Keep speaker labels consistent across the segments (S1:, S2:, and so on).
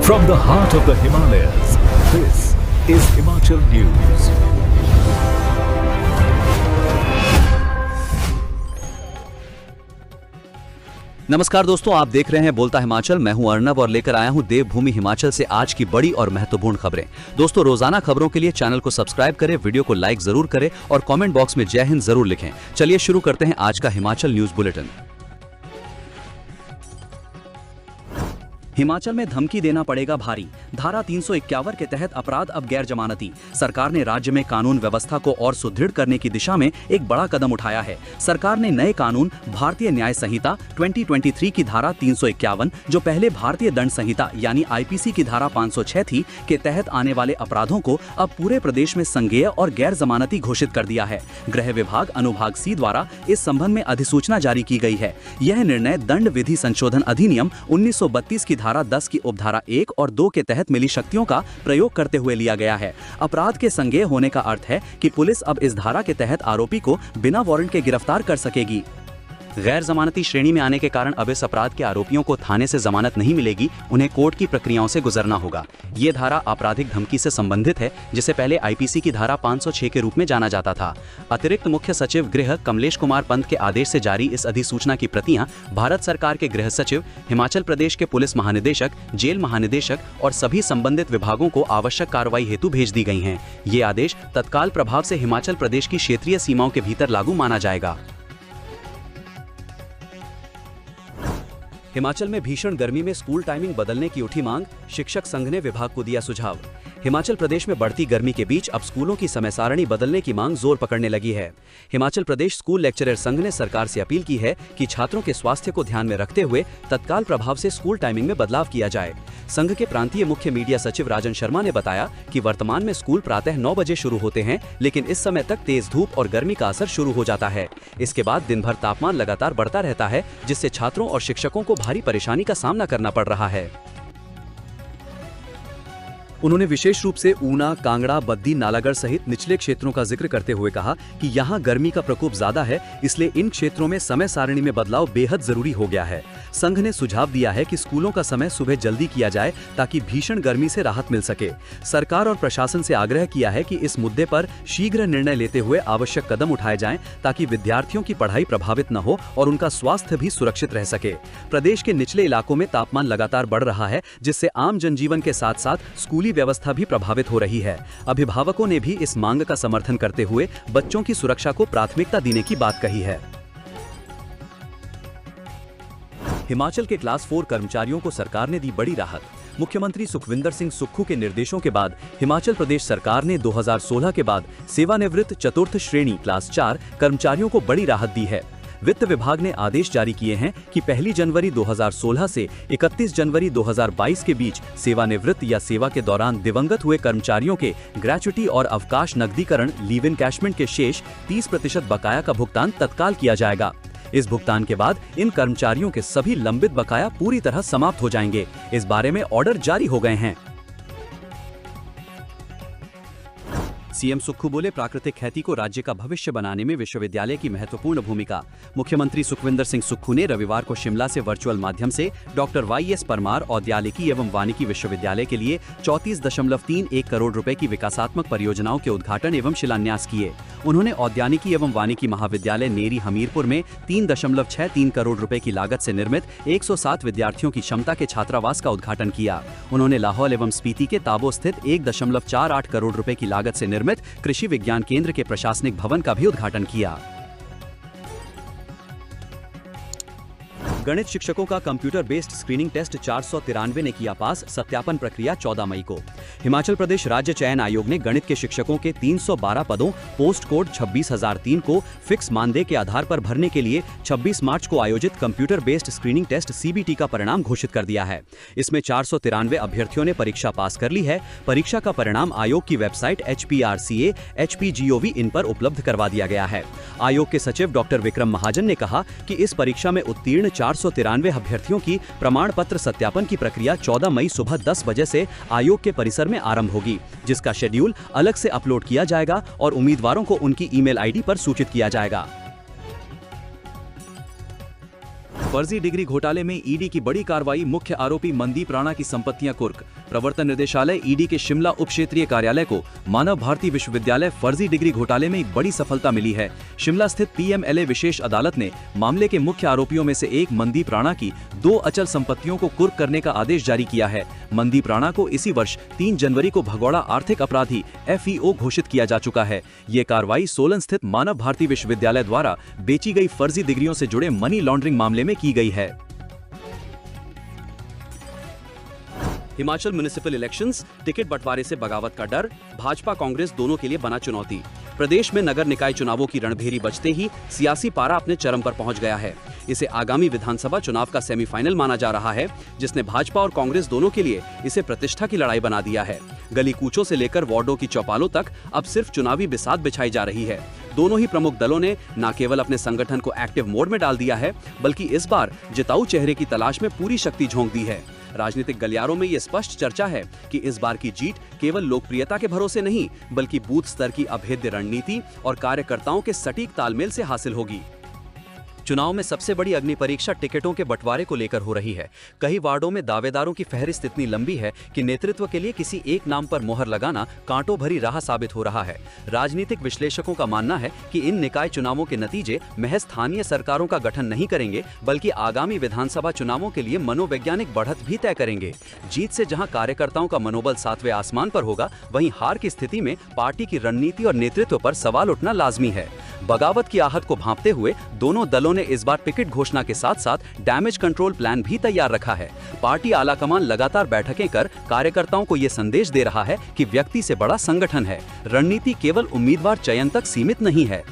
S1: From the heart of the Himalayas, this is Himachal News.
S2: नमस्कार दोस्तों, आप देख रहे हैं बोलता हिमाचल। मैं हूं अर्नब और लेकर आया हूं देवभूमि हिमाचल से आज की बड़ी और महत्वपूर्ण खबरें। दोस्तों, रोजाना खबरों के लिए चैनल को सब्सक्राइब करें, वीडियो को लाइक जरूर करें और कमेंट बॉक्स में जय हिंद जरूर लिखें। चलिए शुरू करते हैं आज का हिमाचल न्यूज बुलेटिन। हिमाचल में धमकी देना पड़ेगा भारी। धारा 351 के तहत अपराध अब गैर जमानती। सरकार ने राज्य में कानून व्यवस्था को और सुदृढ़ करने की दिशा में एक बड़ा कदम उठाया है। सरकार ने नए कानून भारतीय न्याय संहिता 2023 की धारा 351, जो पहले भारतीय दंड संहिता यानी आईपीसी की धारा 506 थी, के तहत आने वाले अपराधों को अब पूरे प्रदेश में संज्ञेय और गैर जमानती घोषित कर दिया है। गृह विभाग अनुभाग सी द्वारा इस संबंध में अधिसूचना जारी की गई है। यह निर्णय दंड विधि संशोधन अधिनियम 1932 की धारा 10 की उपधारा 1 और 2 के तहत मिली शक्तियों का प्रयोग करते हुए लिया गया है। अपराध के संज्ञेय होने का अर्थ है कि पुलिस अब इस धारा के तहत आरोपी को बिना वारंट के गिरफ्तार कर सकेगी। गैर जमानती श्रेणी में आने के कारण अब इस अपराध के आरोपियों को थाने से जमानत नहीं मिलेगी, उन्हें कोर्ट की प्रक्रियाओं से गुजरना होगा। ये धारा आपराधिक धमकी से संबंधित है, जिसे पहले आईपीसी की धारा 506 के रूप में जाना जाता था। अतिरिक्त मुख्य सचिव गृह कमलेश कुमार पंत के आदेश से जारी इस अधिसूचना की प्रतियां भारत सरकार के गृह सचिव, हिमाचल प्रदेश के पुलिस महानिदेशक, जेल महानिदेशक और सभी संबंधित विभागों को आवश्यक कार्रवाई हेतु भेज दी गई हैं। ये आदेश तत्काल प्रभाव से हिमाचल प्रदेश की क्षेत्रीय सीमाओं के भीतर लागू माना जाएगा। हिमाचल में भीषण गर्मी में स्कूल टाइमिंग बदलने की उठी मांग, शिक्षक संघ ने विभाग को दिया सुझाव। हिमाचल प्रदेश में बढ़ती गर्मी के बीच अब स्कूलों की समय सारणी बदलने की मांग जोर पकड़ने लगी है। हिमाचल प्रदेश स्कूल लेक्चरर संघ ने सरकार से अपील की है कि छात्रों के स्वास्थ्य को ध्यान में रखते हुए तत्काल प्रभाव से स्कूल टाइमिंग में बदलाव किया जाए। संघ के प्रांतीय मुख्य मीडिया सचिव राजन शर्मा ने बताया कि वर्तमान में स्कूल प्रातः 9 बजे शुरू होते हैं, लेकिन इस समय तक तेज धूप और गर्मी का असर शुरू हो जाता है। इसके बाद दिन भर तापमान लगातार बढ़ता रहता है, जिससे छात्रों और शिक्षकों को भारी परेशानी का सामना करना पड़ रहा है। उन्होंने विशेष रूप से ऊना, कांगड़ा, बद्दी, नालागढ़ सहित निचले क्षेत्रों का जिक्र करते हुए कहा कि यहाँ गर्मी का प्रकोप ज्यादा है, इसलिए इन क्षेत्रों में समय सारणी में बदलाव बेहद जरूरी हो गया है। संघ ने सुझाव दिया है कि स्कूलों का समय सुबह जल्दी किया जाए ताकि भीषण गर्मी से राहत मिल सके। सरकार और प्रशासन से आग्रह किया है कि इस मुद्दे पर शीघ्र निर्णय लेते हुए आवश्यक कदम उठाए जाएं ताकि विद्यार्थियों की पढ़ाई प्रभावित न हो और उनका स्वास्थ्य भी सुरक्षित रह सके। प्रदेश के निचले इलाकों में तापमान लगातार बढ़ रहा है, जिससे आम जनजीवन के साथ साथ स्कूली व्यवस्था भी प्रभावित हो रही है। अभिभावकों ने भी इस मांग का समर्थन करते हुए बच्चों की सुरक्षा को प्राथमिकता देने की बात कही है। हिमाचल के क्लास 4 कर्मचारियों को सरकार ने दी बड़ी राहत। मुख्यमंत्री सुखविंदर सिंह सुक्खू के निर्देशों के बाद हिमाचल प्रदेश सरकार ने 2016 के बाद सेवानिवृत्त चतुर्थ श्रेणी क्लास 4 कर्मचारियों को बड़ी राहत दी है। वित्त विभाग ने आदेश जारी किए हैं कि 1 जनवरी 2016 से 31 जनवरी 2022 के बीच सेवानिवृत्त या सेवा के दौरान दिवंगत हुए कर्मचारियों के ग्रेच्युटी और अवकाश नकदीकरण लीव इन कैशमेंट के शेष 30% बकाया का भुगतान तत्काल किया जाएगा। इस भुगतान के बाद इन कर्मचारियों के सभी लंबित बकाया पूरी तरह समाप्त हो जाएंगे। इस बारे में ऑर्डर जारी हो गए हैं। सीएम सुक्खू बोले, प्राकृतिक खेती को राज्य का भविष्य बनाने में विश्वविद्यालय की महत्वपूर्ण भूमिका। मुख्यमंत्री सुखविंदर सिंह सुक्खू ने रविवार को शिमला से वर्चुअल माध्यम से डॉक्टर वाईएस परमार औद्यानिकी एवं वानिकी विश्वविद्यालय के लिए 34.31 करोड़ रुपए की विकासात्मक परियोजनाओं के उद्घाटन एवं शिलान्यास किए। उन्होंने औद्यानिकी एवं वानिकी महाविद्यालय नेरी हमीरपुर में 3.63 करोड़ रुपए की लागत से निर्मित 107 विद्यार्थियों की क्षमता के छात्रावास का उद्घाटन किया। उन्होंने लाहौल एवं स्पीति के ताबो स्थित 1.48 करोड़ रुपए की लागत से निर्मित कृषि विज्ञान केंद्र के प्रशासनिक भवन का भी उद्घाटन किया। गणित शिक्षकों का कंप्यूटर बेस्ड स्क्रीनिंग टेस्ट 493 ने किया पास, सत्यापन प्रक्रिया 14 मई को। हिमाचल प्रदेश राज्य चयन आयोग ने गणित के शिक्षकों के 312 पदों पोस्ट कोड 26,003 को फिक्स मानदेय के आधार पर भरने के लिए 26 मार्च को आयोजित computer based screening test CBT का परिणाम घोषित कर दिया है। इसमें 493 अभ्यर्थियों ने परीक्षा पास कर ली है। परीक्षा का परिणाम आयोग की वेबसाइट HPRCA HPGOV इन पर उपलब्ध करवा दिया गया है। आयोग के सचिव डॉक्टर विक्रम महाजन ने कहा कि इस परीक्षा में उत्तीर्ण 493 अभ्यर्थियों की प्रमाण पत्र सत्यापन की प्रक्रिया 14 मई सुबह 10 बजे से आयोग के परिसर में आरंभ होगी, जिसका शेड्यूल अलग से अपलोड किया जाएगा और उम्मीदवारों को उनकी ईमेल आईडी पर सूचित किया जाएगा। फर्जी डिग्री घोटाले में ईडी की बड़ी कार्रवाई, मुख्य आरोपी मनदीप राणा की संपत्तियां कुर्क। प्रवर्तन निदेशालय ईडी के शिमला उप क्षेत्रीय कार्यालय को मानव भारती विश्वविद्यालय फर्जी डिग्री घोटाले में एक बड़ी सफलता मिली है। शिमला स्थित पीएमएलए विशेष अदालत ने मामले के मुख्य आरोपियों में से एक मनदीप राणा की 2 अचल संपत्तियों को कुर्क करने का आदेश जारी किया है। मनदीप राणा को इसी वर्ष 3 जनवरी को भगोड़ा आर्थिक अपराधी FEO घोषित किया जा चुका है। ये कार्रवाई सोलन स्थित मानव भारती विश्वविद्यालय द्वारा बेची गई फर्जी डिग्रियों से जुड़े मनी लॉन्ड्रिंग मामले में की गई है। हिमाचल म्युनिसिपल इलेक्शंस, टिकट बंटवारे से बगावत का डर, भाजपा कांग्रेस दोनों के लिए बना चुनौती। प्रदेश में नगर निकाय चुनावों की रणभेरी बजते ही सियासी पारा अपने चरम पर पहुंच गया है। इसे आगामी विधानसभा चुनाव का सेमीफाइनल माना जा रहा है, जिसने भाजपा और कांग्रेस दोनों के लिए इसे प्रतिष्ठा की लड़ाई बना दिया है। गली कूचों से लेकर वार्डों की चौपालों तक अब सिर्फ चुनावी बिसात बिछाई जा रही है। दोनों ही प्रमुख दलों ने न केवल अपने संगठन को एक्टिव मोड में डाल दिया है, बल्कि इस बार जिताऊ चेहरे की तलाश में पूरी शक्ति झोंक दी है। राजनीतिक गलियारों में ये स्पष्ट चर्चा है कि इस बार की जीत केवल लोकप्रियता के भरोसे नहीं, बल्कि बूथ स्तर की अभेद्य रणनीति और कार्यकर्ताओं के सटीक तालमेल से हासिल होगी। चुनाव में सबसे बड़ी अग्नि परीक्षा टिकटों के बंटवारे को लेकर हो रही है। कई वार्डों में दावेदारों की फहरिस्त इतनी लंबी है कि नेतृत्व के लिए किसी एक नाम पर मोहर लगाना कांटों भरी राह साबित हो रहा है। राजनीतिक विश्लेषकों का मानना है कि इन निकाय चुनावों के नतीजे महज स्थानीय सरकारों का गठन नहीं करेंगे, बल्कि आगामी विधानसभा चुनावों के लिए मनोवैज्ञानिक बढ़त भी तय करेंगे। जीत से जहां कार्यकर्ताओं का मनोबल 7वें आसमान पर होगा, वहीं हार की स्थिति में पार्टी की रणनीति और नेतृत्व पर सवाल उठना लाजमी है। बगावत की आहट को भांपते हुए दोनों दलों ने इस बार टिकट घोषणा के साथ साथ डैमेज कंट्रोल प्लान भी तैयार रखा है। पार्टी आलाकमान लगातार बैठकें कर कार्यकर्ताओं को ये संदेश दे रहा है कि व्यक्ति से बड़ा संगठन है। रणनीति केवल उम्मीदवार चयन तक सीमित नहीं है।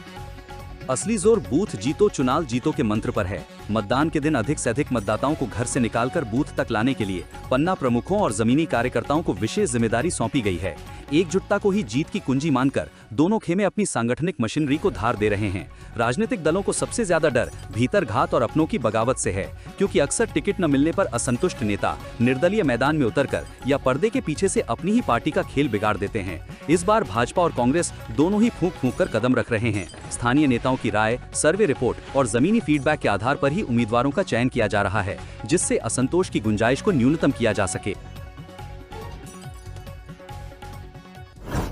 S2: असली जोर बूथ जीतो चुनाव जीतो के मंत्र पर है। मतदान के दिन अधिक से अधिक मतदाताओं को घर से निकालकर बूथ तक लाने के लिए पन्ना प्रमुखों और जमीनी कार्यकर्ताओं को विशेष जिम्मेदारी सौंपी गई है। एकजुटता को ही जीत की कुंजी मानकर दोनों खेमे अपनी सांगठनिक मशीनरी को धार दे रहे हैं। राजनीतिक दलों को सबसे ज्यादा डर भीतर घात और अपनों की बगावत से है, क्योंकि अक्सर टिकट न मिलने पर असंतुष्ट नेता निर्दलीय मैदान में उतरकर या पर्दे के पीछे से अपनी ही पार्टी का खेल बिगाड़ देते हैं। इस बार भाजपा और कांग्रेस दोनों ही फूंक फूंक कर कदम रख रहे हैं। स्थानीय नेताओं की राय, सर्वे रिपोर्ट और जमीनी फीडबैक के आधार पर ही उम्मीदवारों का चयन किया जा रहा है, जिससे असंतोष की गुंजाइश को न्यूनतम किया जा सके।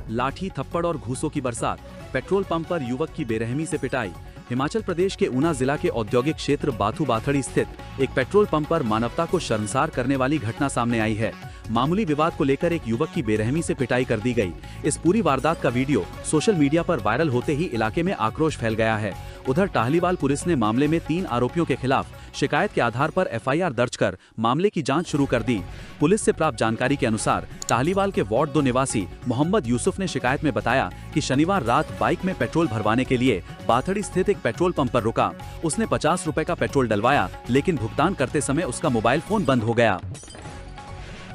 S2: लाठी, थप्पड़ और घूसों की बरसात, पेट्रोल पंप पर युवक की बेरहमी से पिटाई। हिमाचल प्रदेश के ऊना जिला के औद्योगिक क्षेत्र बाथू बाथड़ी स्थित एक पेट्रोल पंप पर मानवता को शर्मसार करने वाली घटना सामने आई है। मामूली विवाद को लेकर एक युवक की बेरहमी से पिटाई कर दी गई। इस पूरी वारदात का वीडियो सोशल मीडिया पर वायरल होते ही इलाके में आक्रोश फैल गया है। उधर टाहलीवाल पुलिस ने मामले में 3 आरोपियों के खिलाफ शिकायत के आधार पर FIR दर्ज कर मामले की जांच शुरू कर दी। पुलिस से प्राप्त जानकारी के अनुसार टाहलीवाल के वार्ड 2 निवासी मोहम्मद यूसुफ ने शिकायत में बताया कि शनिवार रात बाइक में पेट्रोल भरवाने के लिए बाथड़ी स्थित एक पेट्रोल पंप पर रुका। उसने 50 रुपए का पेट्रोल डलवाया, लेकिन भुगतान करते समय उसका मोबाइल फोन बंद हो गया।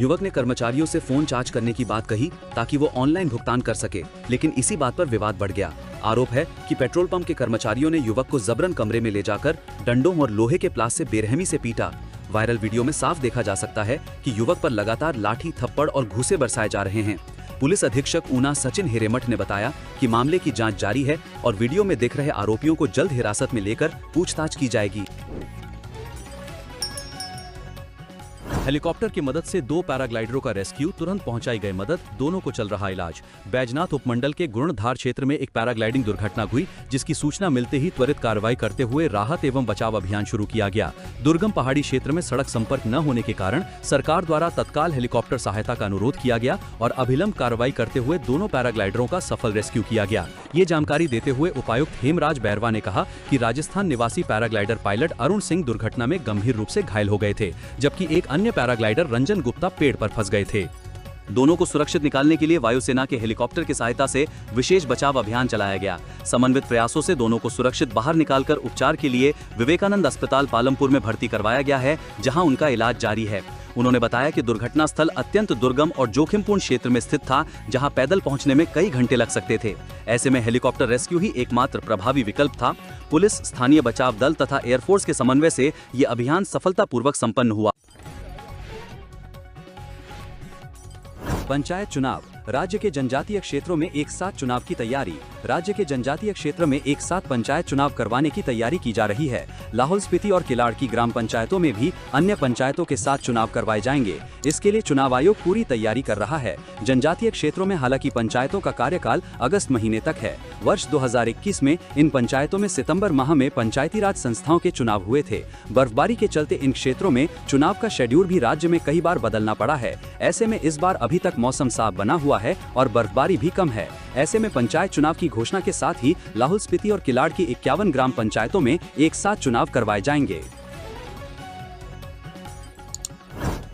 S2: युवक ने कर्मचारियों से फोन चार्ज करने की बात कही ताकि वो ऑनलाइन भुगतान कर सके, लेकिन इसी बात पर विवाद बढ़ गया। आरोप है कि पेट्रोल पंप के कर्मचारियों ने युवक को जबरन कमरे में ले जाकर डंडों और लोहे के प्लास से बेरहमी से पीटा। वायरल वीडियो में साफ देखा जा सकता है कि युवक पर लगातार लाठी, थप्पड़ और घूंसे बरसाए जा रहे हैं। पुलिस अधीक्षक ऊना सचिन हिरेमठ ने बताया कि मामले की जांच जारी है और वीडियो में दिख रहे आरोपियों को जल्द हिरासत में लेकर पूछताछ की जाएगी। हेलीकॉप्टर की मदद से 2 पैराग्लाइडरों का रेस्क्यू, तुरंत पहुंचाई गई मदद, दोनों को चल रहा इलाज। बैजनाथ उपमंडल के गुणधार क्षेत्र में एक पैराग्लाइडिंग दुर्घटना हुई, जिसकी सूचना मिलते ही त्वरित कार्रवाई करते हुए राहत एवं बचाव अभियान शुरू किया गया। दुर्गम पहाड़ी क्षेत्र में सड़क संपर्क न होने के कारण सरकार द्वारा तत्काल हेलीकॉप्टर सहायता का अनुरोध किया गया और अभिलंब कार्रवाई करते हुए दोनों पैराग्लाइडरों का सफल रेस्क्यू किया गया। ये जानकारी देते हुए उपायुक्त हेमराज बैरवा ने कहा कि राजस्थान निवासी पैराग्लाइडर पायलट अरुण सिंह दुर्घटना में गंभीर रूप से घायल हो गए थे, जबकि एक अन्य पैराग्लाइडर रंजन गुप्ता पेड़ पर फंस गए थे। दोनों को सुरक्षित निकालने के लिए वायुसेना के हेलीकॉप्टर की सहायता से विशेष बचाव अभियान चलाया गया। समन्वित प्रयासों से दोनों को सुरक्षित बाहर निकालकर उपचार के लिए विवेकानंद अस्पताल पालमपुर में भर्ती करवाया गया है, जहां उनका इलाज जारी है। उन्होंने बताया कि दुर्घटना स्थल अत्यंत दुर्गम और जोखिमपूर्ण क्षेत्र में स्थित था, जहां पैदल पहुंचने में कई घंटे लग सकते थे। ऐसे में हेलीकॉप्टर रेस्क्यू ही एकमात्र प्रभावी विकल्प था। पुलिस, स्थानीय बचाव दल तथा एयरफोर्स के समन्वय से ये अभियान सफलतापूर्वक संपन्न हुआ। पंचायत चुनाव, राज्य के जनजातीय क्षेत्रों में एक साथ चुनाव की तैयारी। राज्य के जनजातीय क्षेत्र में एक साथ पंचायत चुनाव करवाने की तैयारी की जा रही है। लाहौल स्पीति और किलाड़ की ग्राम पंचायतों में भी अन्य पंचायतों के साथ चुनाव करवाए जाएंगे। इसके लिए चुनाव आयोग पूरी तैयारी कर रहा है। जनजातीय क्षेत्रों में हालांकि पंचायतों का कार्यकाल अगस्त महीने तक है। वर्ष 2021 में इन पंचायतों में सितंबर माह में पंचायती राज संस्थाओं के चुनाव हुए थे। बर्फबारी के चलते इन क्षेत्रों में चुनाव का शेड्यूल भी राज्य में कई बार बदलना पड़ा है। ऐसे में इस बार अभी तक मौसम साफ बना हुआ है और बर्फबारी भी कम है। ऐसे में पंचायत चुनाव की घोषणा के साथ ही लाहौल स्पीति और किलाड़ की 51 ग्राम पंचायतों में एक साथ चुनाव करवाए जाएंगे।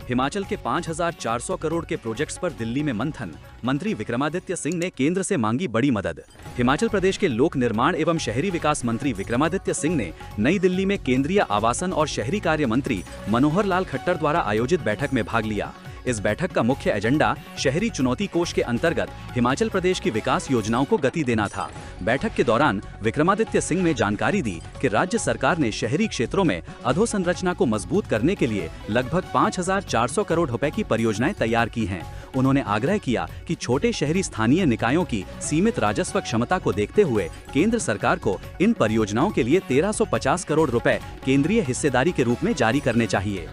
S2: हिमाचल के 5,400 करोड़ के प्रोजेक्ट्स पर दिल्ली में मंथन, मंत्री विक्रमादित्य सिंह ने केंद्र से मांगी बड़ी मदद। हिमाचल प्रदेश के लोक निर्माण एवं शहरी विकास मंत्री विक्रमादित्य सिंह ने नई दिल्ली में केंद्रीय आवासन और शहरी कार्य मंत्री मनोहर लाल खट्टर द्वारा आयोजित बैठक में भाग लिया। इस बैठक का मुख्य एजेंडा शहरी चुनौती कोष के अंतर्गत हिमाचल प्रदेश की विकास योजनाओं को गति देना था। बैठक के दौरान विक्रमादित्य सिंह ने जानकारी दी कि राज्य सरकार ने शहरी क्षेत्रों में अधोसंरचना को मजबूत करने के लिए लगभग 5,400 करोड़ रुपए की परियोजनाएं तैयार की हैं। उन्होंने आग्रह किया कि छोटे शहरी स्थानीय निकायों की सीमित राजस्व क्षमता को देखते हुए केंद्र सरकार को इन परियोजनाओं के लिए 1,350 करोड़ रुपए केंद्रीय हिस्सेदारी के रूप में जारी करने चाहिए।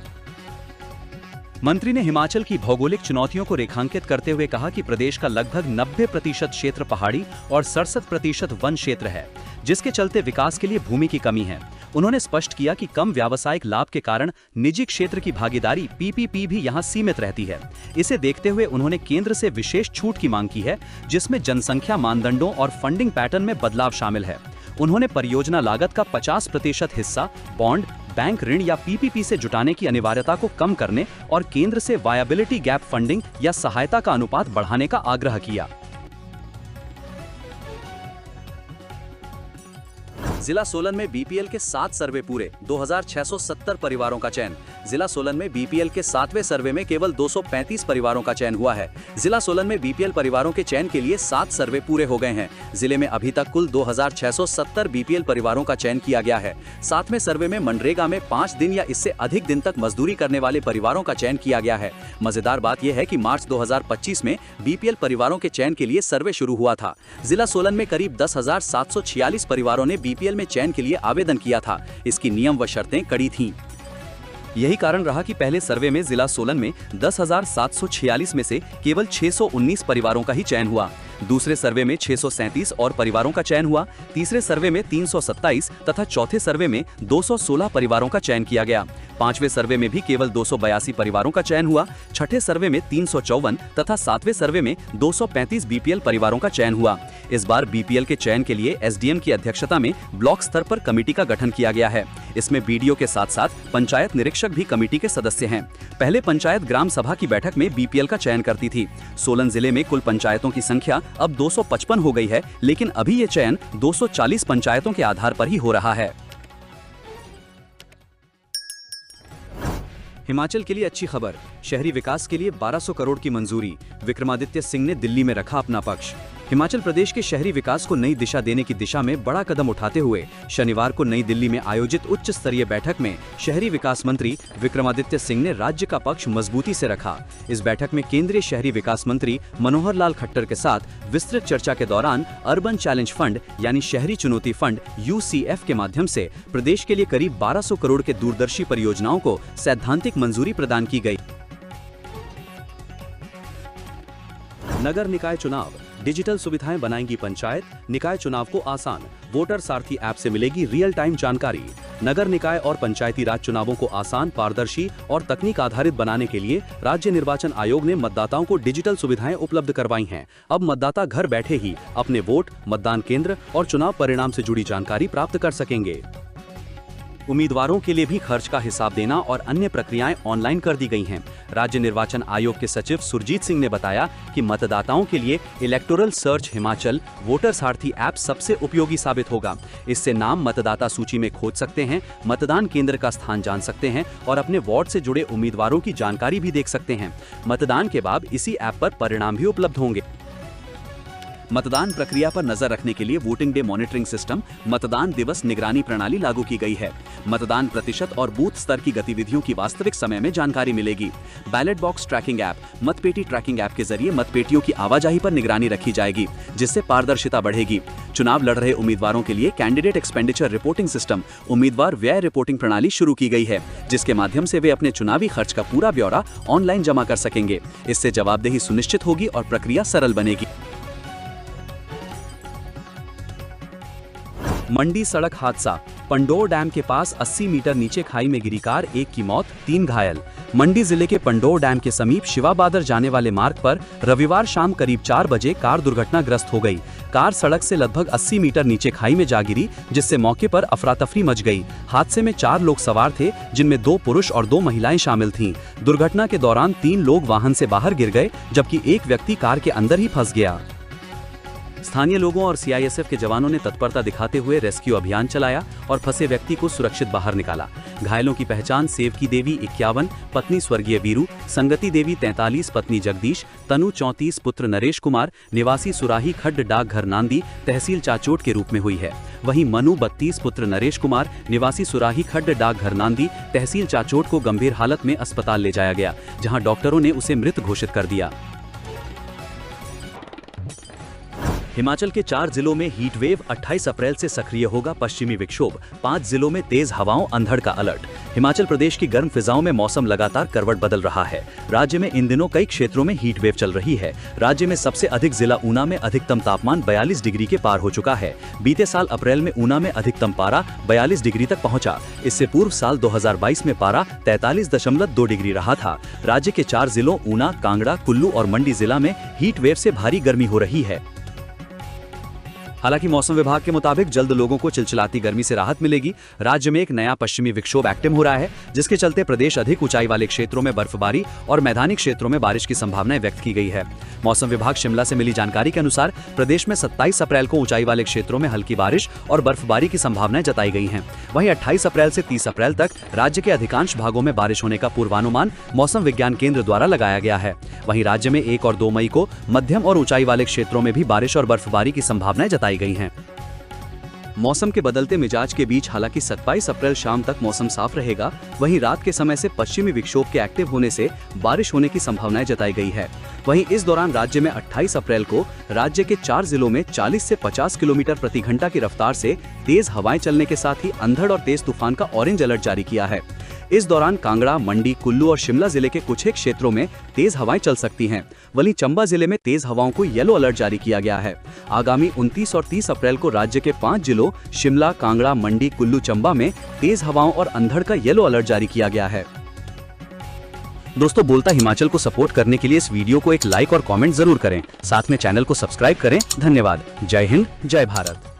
S2: मंत्री ने हिमाचल की भौगोलिक चुनौतियों को रेखांकित करते हुए कहा कि प्रदेश का लगभग 90% क्षेत्र पहाड़ी और 67% वन क्षेत्र है, जिसके चलते विकास के लिए भूमि की कमी है। उन्होंने स्पष्ट किया कि कम व्यावसायिक लाभ के कारण निजी क्षेत्र की भागीदारी PPP भी यहां सीमित रहती है। इसे देखते हुए उन्होंने केंद्र से विशेष छूट की मांग की है, जिसमें जनसंख्या मानदंडों और फंडिंग पैटर्न में बदलाव शामिल है। उन्होंने परियोजना लागत का 50% हिस्सा बॉन्ड, बैंक ऋण या PPP से जुटाने की अनिवार्यता को कम करने और केंद्र से वायबिलिटी गैप फंडिंग या सहायता का अनुपात बढ़ाने का आग्रह किया। जिला सोलन में BPL के 7 सर्वे पूरे, 2,670 परिवारों का चयन। जिला सोलन में BPL के 7वें सर्वे में केवल 235 परिवारों का चयन हुआ है। जिला सोलन में BPL परिवारों के चयन के लिए 7 सर्वे पूरे हो गए हैं। जिले में अभी तक कुल 2,670 BPL परिवारों का चयन किया गया है। 7वें सर्वे में मनरेगा में 5 दिन या इससे अधिक दिन तक मजदूरी करने वाले परिवारों का चयन किया गया है। मजेदार बात यह है कि मार्च 2025 में BPL परिवारों के चयन के लिए सर्वे शुरू हुआ था। जिला सोलन में करीब 10,746 परिवारों ने BPL में चयन के लिए आवेदन किया था। इसकी नियम व शर्तें कड़ी थीं। यही कारण रहा कि पहले सर्वे में जिला सोलन में 10,746 में से केवल 619 परिवारों का ही चयन हुआ। दूसरे सर्वे में 637 और परिवारों का चयन हुआ। तीसरे सर्वे में 327 तथा चौथे सर्वे में 216 परिवारों का चयन किया गया। 5वें सर्वे में भी केवल 282 परिवारों का चयन हुआ। छठे सर्वे में 354 तथा 7वें सर्वे में 235 BPL परिवारों का चयन हुआ। इस बार BPL के चयन के लिए SDM की अध्यक्षता में ब्लॉक स्तर पर कमेटी का गठन किया गया है। इसमें BDO के साथ साथ पंचायत निरीक्षक भी कमेटी के सदस्य हैं। पहले पंचायत ग्राम सभा की बैठक में BPL का चयन करती थी। सोलन जिले में कुल पंचायतों की संख्या अब 255 हो गई है, लेकिन अभी ये चयन 240 पंचायतों के आधार पर ही हो रहा है। हिमाचल के लिए अच्छी खबर, शहरी विकास के लिए 1200 करोड़ की मंजूरी। विक्रमादित्य सिंह ने दिल्ली में रखा अपना पक्ष। हिमाचल प्रदेश के शहरी विकास को नई दिशा देने की दिशा में बड़ा कदम उठाते हुए शनिवार को नई दिल्ली में आयोजित उच्च स्तरीय बैठक में शहरी विकास मंत्री विक्रमादित्य सिंह ने राज्य का पक्ष मजबूती से रखा। इस बैठक में केंद्रीय शहरी विकास मंत्री मनोहर लाल खट्टर के साथ विस्तृत चर्चा के दौरान अर्बन चैलेंज फंड यानी शहरी चुनौती फंड UCF के माध्यम से प्रदेश के लिए करीब 1200 करोड़ के दूरदर्शी परियोजनाओं को सैद्धांतिक मंजूरी प्रदान की गई। नगर निकाय चुनाव, डिजिटल सुविधाएं बनाएंगी पंचायत, निकाय चुनाव को आसान। वोटर सारथी ऐप से मिलेगी रियल टाइम जानकारी। नगर निकाय और पंचायती राज चुनावों को आसान, पारदर्शी और तकनीक आधारित बनाने के लिए राज्य निर्वाचन आयोग ने मतदाताओं को डिजिटल सुविधाएं उपलब्ध करवाई हैं। अब मतदाता घर बैठे ही अपने वोट, मतदान केंद्र और चुनाव परिणाम से जुड़ी जानकारी प्राप्त कर सकेंगे। उम्मीदवारों के लिए भी खर्च का हिसाब देना और अन्य प्रक्रियाएं ऑनलाइन कर दी गई हैं। राज्य निर्वाचन आयोग के सचिव सुरजीत सिंह ने बताया कि मतदाताओं के लिए इलेक्टोरल सर्च हिमाचल वोटर सारथी ऐप सबसे उपयोगी साबित होगा। इससे नाम मतदाता सूची में खोज सकते हैं, मतदान केंद्र का स्थान जान सकते हैं और अपने वार्ड से जुड़े उम्मीदवारों की जानकारी भी देख सकते हैं। मतदान के बाद इसी ऐप पर परिणाम भी उपलब्ध होंगे। मतदान प्रक्रिया पर नजर रखने के लिए वोटिंग डे मॉनिटरिंग सिस्टम, मतदान दिवस निगरानी प्रणाली लागू की गई है। मतदान प्रतिशत और बूथ स्तर की गतिविधियों की वास्तविक समय में जानकारी मिलेगी। बैलेट बॉक्स ट्रैकिंग ऐप, मतपेटी ट्रैकिंग ऐप के जरिए मतपेटियों की आवाजाही पर निगरानी रखी जाएगी, जिससे पारदर्शिता बढ़ेगी। चुनाव लड़ रहे उम्मीदवारों के लिए कैंडिडेट एक्सपेंडिचर रिपोर्टिंग सिस्टम, उम्मीदवार व्यय रिपोर्टिंग प्रणाली शुरू की गई है, जिसके माध्यम से वे अपने चुनावी खर्च का पूरा ब्यौरा ऑनलाइन जमा कर सकेंगे। इससे जवाबदेही सुनिश्चित होगी और प्रक्रिया सरल बनेगी। मंडी सड़क हादसा, पंडोर डैम के पास 80 मीटर नीचे खाई में गिरी कार, 1 की मौत, 3 घायल। मंडी जिले के पंडोर डैम के समीप शिवाबादर जाने वाले मार्ग पर रविवार शाम करीब 4 बजे कार दुर्घटनाग्रस्त हो गई। कार सड़क से लगभग 80 मीटर नीचे खाई में जा गिरी, जिससे मौके पर अफरा तफरी मच गई। हादसे में 4 लोग सवार थे, जिनमें 2 पुरुष और 2 महिलाएं शामिल थीं। दुर्घटना के दौरान 3 लोग वाहन से बाहर गिर गए, जबकि एक व्यक्ति कार के अंदर ही फंस गया। स्थानीय लोगों और सीआईएसएफ के जवानों ने तत्परता दिखाते हुए रेस्क्यू अभियान चलाया और फंसे व्यक्ति को सुरक्षित बाहर निकाला। घायलों की पहचान सेवकी देवी 51, पत्नी स्वर्गीय वीरू, संगति देवी 43, पत्नी जगदीश, तनु 34, पुत्र नरेश कुमार, निवासी सुराही खड्ड डाकघर नांदी, तहसील चाचोट के रूप में हुई है। वहीं मनु 32, पुत्र नरेश कुमार, निवासी सुराही खड्ड डाकघर नांदी, तहसील चाचोट को गंभीर हालत में अस्पताल ले जाया गया, जहां डॉक्टरों ने उसे मृत घोषित कर दिया। हिमाचल के 4 जिलों में हीट वेव, 28 अप्रैल से सक्रिय होगा पश्चिमी विक्षोभ, 5 जिलों में तेज हवाओं, अंधड़ का अलर्ट। हिमाचल प्रदेश की गर्म फिजाओं में मौसम लगातार करवट बदल रहा है। राज्य में इन दिनों कई क्षेत्रों में हीट वेव चल रही है। राज्य में सबसे अधिक जिला ऊना में अधिकतम तापमान 42 डिग्री के पार हो चुका है। बीते साल अप्रैल में ऊना में अधिकतम पारा 42 डिग्री तक पहुंचा। इससे पूर्व साल 2022 में पारा 43.2 डिग्री रहा था। राज्य के 4 जिलों ऊना, कांगड़ा, कुल्लू और मंडी जिला में हीट वेव से भारी गर्मी हो रही है। हालांकि मौसम विभाग के मुताबिक जल्द लोगों को चिलचिलाती गर्मी से राहत मिलेगी। राज्य में एक नया पश्चिमी विक्षोभ एक्टिव हो रहा है, जिसके चलते प्रदेश अधिक ऊंचाई वाले क्षेत्रों में बर्फबारी और मैदानी क्षेत्रों में बारिश की संभावनाएं व्यक्त की गई है। मौसम विभाग शिमला से मिली जानकारी के अनुसार प्रदेश में 27 अप्रैल को ऊंचाई वाले क्षेत्रों में हल्की बारिश और बर्फबारी की संभावनाएं जताई गई हैं। वहीं 28 अप्रैल से 30 अप्रैल तक राज्य के अधिकांश भागों में बारिश होने का पूर्वानुमान मौसम विज्ञान केंद्र द्वारा लगाया गया है। वहीं राज्य में 1 और 2 मई को मध्यम और ऊंचाई वाले क्षेत्रों में भी बारिश और बर्फबारी की संभावनाएं जताई गई हैं। मौसम के बदलते मिजाज के बीच हालांकि 27 अप्रैल शाम तक मौसम साफ रहेगा, वहीं रात के समय से पश्चिमी विक्षोभ के एक्टिव होने से बारिश होने की संभावनाएं जताई गई है। वहीं इस दौरान राज्य में 28 अप्रैल को राज्य के 4 जिलों में 40 से 50 किलोमीटर प्रति घंटा की रफ्तार से तेज हवाएं चलने के साथ ही अंधड़ और तेज तूफान का ऑरेंज अलर्ट जारी किया है। इस दौरान कांगड़ा, मंडी, कुल्लू और शिमला जिले के कुछ एक क्षेत्रों में तेज हवाएं चल सकती हैं। वहीं चंबा जिले में तेज हवाओं को येलो अलर्ट जारी किया गया है। आगामी 29 और 30 अप्रैल को राज्य के 5 जिलों शिमला, कांगड़ा, मंडी, कुल्लू, चंबा में तेज हवाओं और अंधड़ का येलो अलर्ट जारी किया गया है। दोस्तों, बोलता हिमाचल को सपोर्ट करने के लिए इस वीडियो को एक लाइक और कमेंट जरूर करें। साथ में चैनल को सब्सक्राइब करें। धन्यवाद। जय हिंद, जय भारत।